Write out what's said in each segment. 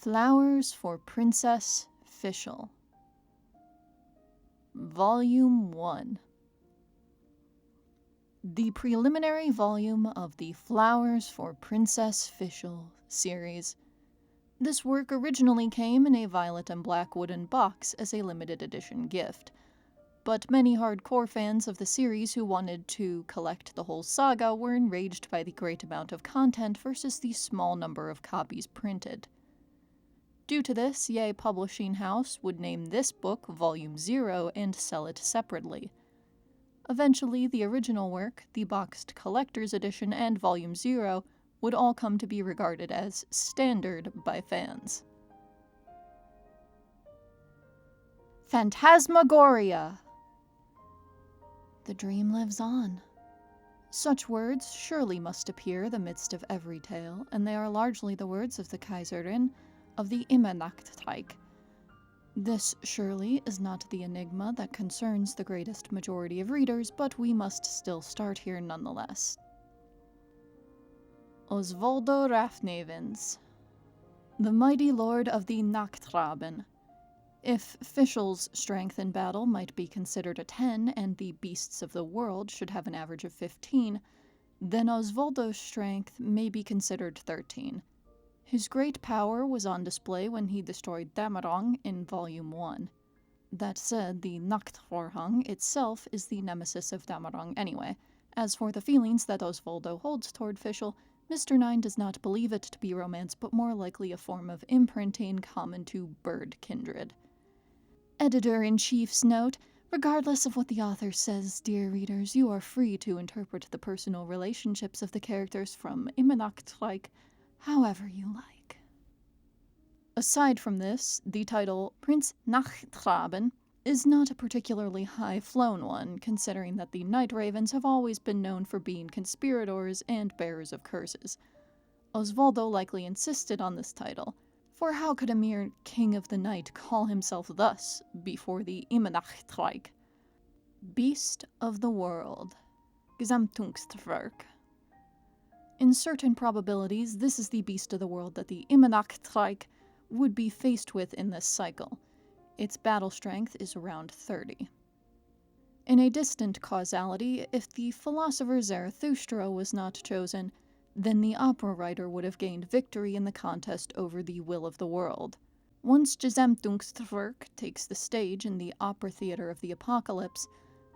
Flowers for Princess Fischl. Volume 1. The preliminary volume of the Flowers for Princess Fischl series. This work originally came in a violet and black wooden box as a limited edition gift, but many hardcore fans of the series who wanted to collect the whole saga were enraged by the great amount of content versus the small number of copies printed. Due to this, Sieh Publishing House would name this book Volume 0 and sell it separately. Eventually, the original work, the boxed collector's edition, and Volume 0 would all come to be regarded as standard by fans. Phantasmagoria. The dream lives on. Such words surely must appear the midst of every tale, and they are largely the words of the Kaiserin of the Sommernachtgarten. This surely is not the enigma that concerns the greatest majority of readers, but we must still start here nonetheless. Osvaldo Rafnavens, the mighty lord of the Nachtraben. If Fischl's strength in battle might be considered a 10, and the beasts of the world should have an average of 15, then Osvaldo's strength may be considered 13. His great power was on display when he destroyed Damarong in Volume 1. That said, the Nachtvorhang itself is the nemesis of Damarong anyway. As for the feelings that Osvaldo holds toward Fischl, Mr. 9 does not believe it to be romance, but more likely a form of imprinting common to bird kindred. Editor-in-Chief's note: regardless of what the author says, dear readers, you are free to interpret the personal relationships of the characters from Sommernachtgarten however you like. Aside from this, the title Prince Nachtraben is not a particularly high-flown one, considering that the Night Ravens have always been known for being conspirators and bearers of curses. Osvaldo likely insisted on this title, for how could a mere king of the night call himself thus before the Sommernachtgarten? Beast of the world. Gesamtungswerk. In certain probabilities, this is the beast of the world that the Sommernachtgarten would be faced with in this cycle. Its battle strength is around 30. In a distant causality, if the philosopher Zarathustra was not chosen, then the opera writer would have gained victory in the contest over the will of the world. Once Gesamtungswerk takes the stage in the opera theater of the apocalypse,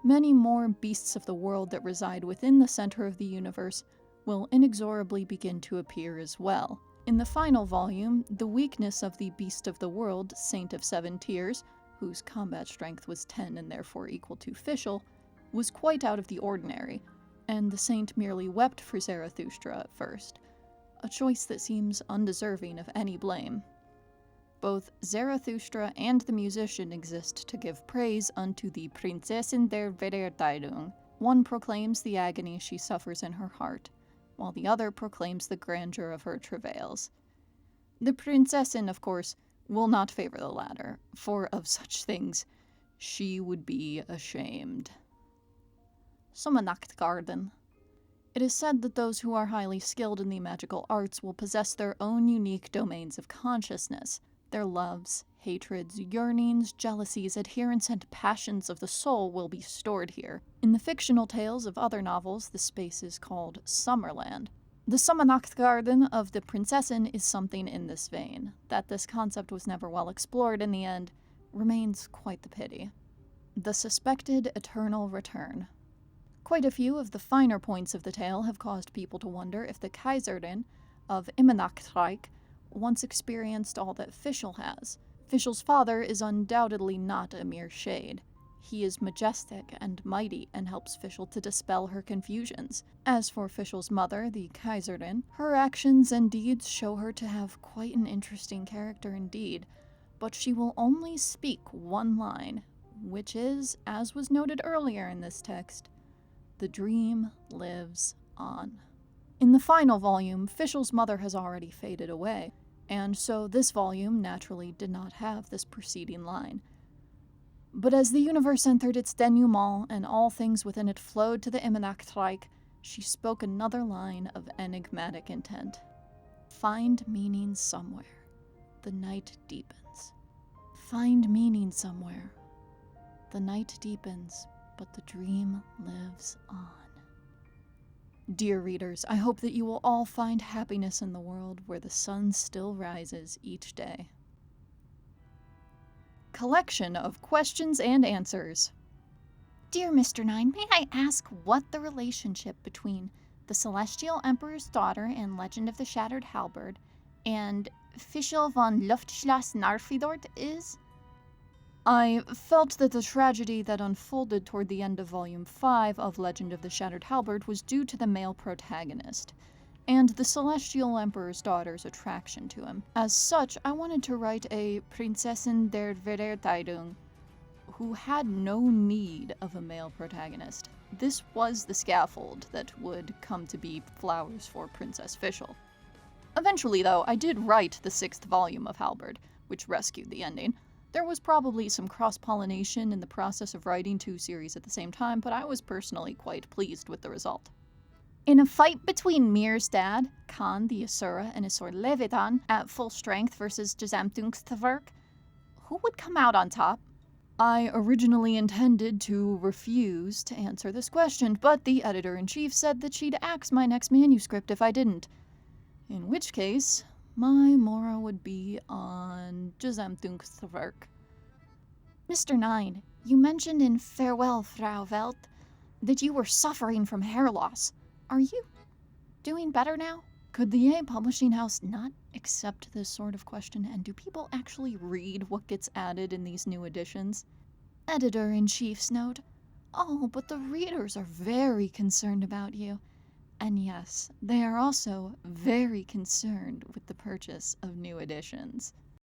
many more beasts of the world that reside within the center of the universe will inexorably begin to appear as well. In the final volume, the weakness of the Beast of the World, Saint of Seven Tears, whose combat strength was 10 and therefore equal to Fischl, was quite out of the ordinary, and the saint merely wept for Zarathustra at first, a choice that seems undeserving of any blame. Both Zarathustra and the musician exist to give praise unto the Prinzessin der Verurteilung. One proclaims the agony she suffers in her heart, while the other proclaims the grandeur of her travails. The Prinzessin, of course, will not favor the latter, for of such things she would be ashamed. Sommernachtgarten. It is said that those who are highly skilled in the magical arts will possess their own unique domains of consciousness. Their loves, hatreds, yearnings, jealousies, adherence, and passions of the soul will be stored here. In the fictional tales of other novels, the space is called Summerland. The Sommernachtgarten of the Prinzessin is something in this vein. That this concept was never well explored in the end remains quite the pity. The suspected eternal return. Quite a few of the finer points of the tale have caused people to wonder if the Kaiserin of Sommernachtgarten once experienced all that Fischl has. Fischl's father is undoubtedly not a mere shade. He is majestic and mighty and helps Fischl to dispel her confusions. As for Fischl's mother, the Kaiserin, her actions and deeds show her to have quite an interesting character indeed, but she will only speak one line, which is, as was noted earlier in this text, the dream lives on. In the final volume, Fischl's mother has already faded away, and so this volume naturally did not have this preceding line. But as the universe entered its denouement and all things within it flowed to the Sommernachtgarten, she spoke another line of enigmatic intent. Find meaning somewhere. The night deepens. Find meaning somewhere. The night deepens, but the dream lives on. Dear readers, I hope that you will all find happiness in the world where the sun still rises each day. Collection of questions and answers. Dear Mr. Nine, may I ask what the relationship between the Celestial Emperor's Daughter and Legend of the Shattered Halberd and Fischl von Luftschloss Narfidort is? I felt that the tragedy that unfolded toward the end of Volume 5 of Legend of the Shattered Halberd was due to the male protagonist, and the Celestial Emperor's Daughter's attraction to him. As such, I wanted to write a Prinzessin der Verurteilung who had no need of a male protagonist. This was the scaffold that would come to be Flowers for Princess Fischl. Eventually, though, I did write the 6th volume of Halberd, which rescued the ending. There was probably some cross-pollination in the process of writing 2 series at the same time, but I was personally quite pleased with the result. In a fight between Mir's dad, Khan the Asura, and his sword Leviathan, at full strength versus Gesamtungswerk, who would come out on top? I originally intended to refuse to answer this question, but the editor-in-chief said that she'd axe my next manuscript if I didn't. In which case, my Mora would be on Gesamtungswerk. Mr. Nine, you mentioned in Farewell, Frau Welt, that you were suffering from hair loss. Are you doing better now? Could the A publishing house not accept this sort of question, and do people actually read what gets added in these new editions? Editor-in-chief's note, oh, but the readers are very concerned about you. And yes, they are also very concerned with the purchase of new editions.